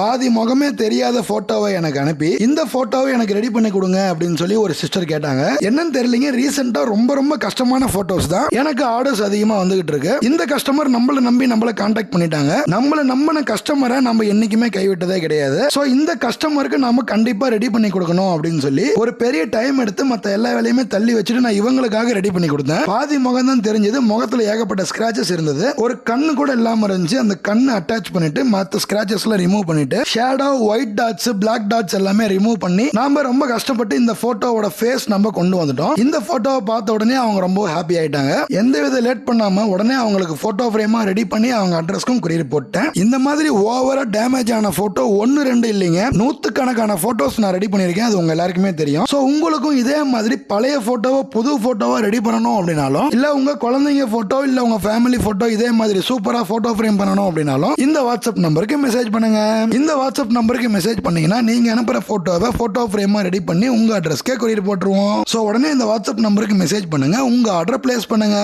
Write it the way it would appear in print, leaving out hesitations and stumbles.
பாதி முகமே தெரியாத போட்டோவை எனக்கு அனுப்பி இந்த போட்டோவை எனக்கு ரெடி பண்ணி கொடுங்க அப்படின்னு சொல்லி ஒரு சிஸ்டர் கேட்டாங்க. என்னன்னு தெரியலங்க, ரீசெண்டா ரொம்ப கஷ்டமான போட்டோஸ் தான் எனக்கு ஆர்டர்ஸ் அதிகமா வந்துகிட்டு இருக்கு. இந்த கஸ்டமர் நம்மள நம்பி நம்மள கான்டாக்ட் பண்ணிட்டாங்க. நம்மள நம்பின கஸ்டமரை நம்ம என்னைக்குமே கைவிட்டதே கிடையாது. சோ இந்த கஸ்டமருக்கு நாம கண்டிப்பா ரெடி பண்ணி கொடுக்கணும் அப்படின்னு சொல்லி ஒரு பெரிய டைம் எடுத்து மத்த எல்லா வேலையுமே தள்ளி வச்சுட்டு நான் இவங்களுக்காக ரெடி பண்ணி கொடுத்தேன். பாதி முகம் தான் தெரிஞ்சது, முகத்துல ஏகப்பட்ட ஸ்கிராச்சஸ் இருந்தது. ஒரு கண்ணு கூட இல்லாம இருந்துச்சு. அந்த கண்ணு அட்டாச் பண்ணிட்டு மத்த ஸ்கிராச்சஸ் எல்லாம் ரிமூவ் பண்ணிட்டு shadow, white dots, black dots எல்லாமே ரிமூவ் பண்ணி நாம ரொம்ப கஷ்டப்பட்டு இந்த போட்டோவோட ஃபேஸ் நம்ம கொண்டு வந்துட்டோம். இந்த போட்டோவை பார்த்த உடனே அவங்க ரொம்ப ஹாப்பி ஆயிட்டாங்க. எந்த வித லேட் பண்ணாம உடனே அவங்களுக்கு போட்டோ ஃப்ரேமா ரெடி பண்ணி அவங்க அட்ரஸ்க்கும் கொரியர் போட்டேன். இந்த மாதிரி ஓவரா டேமேஜ் ஆன போட்டோ 1-2 இல்லைங்க, நூத்துக்கணக்கான போட்டோஸ் நான் ரெடி பண்ணிருக்கேன். அது உங்க எல்லாருக்குமே தெரியும். சோ உங்களுக்கும் இதே மாதிரி பழைய போட்டோவை புது போட்டோவா ரெடி பண்ணணும் அப்படின்னாலும், இல்ல உங்க குழந்தைங்க போட்டோ இல்ல உங்க ஃபேமிலி போட்டோ இதே மாதிரி சூப்பரா போட்டோ ஃப்ரேம் பண்ணணும் அப்படின்னாலும் இந்த வாட்ஸ்அப் நம்பருக்கு மெசேஜ் பண்ணுங்க. இந்த வாட்ஸ்அப் நம்பருக்கு மெசேஜ் பண்ணீங்கன்னா நீங்க அனுப்புற போட்டோவை போட்டோ ஃப்ரேமா ரெடி பண்ணி உங்க அட்ரஸ்க்கே கொரியர் போட்டுருவோம். சோ உடனே இந்த வாட்ஸ்அப் நம்பருக்கு மெசேஜ் பண்ணுங்க, உங்க ஆர்டர் பிளேஸ் பண்ணுங்க.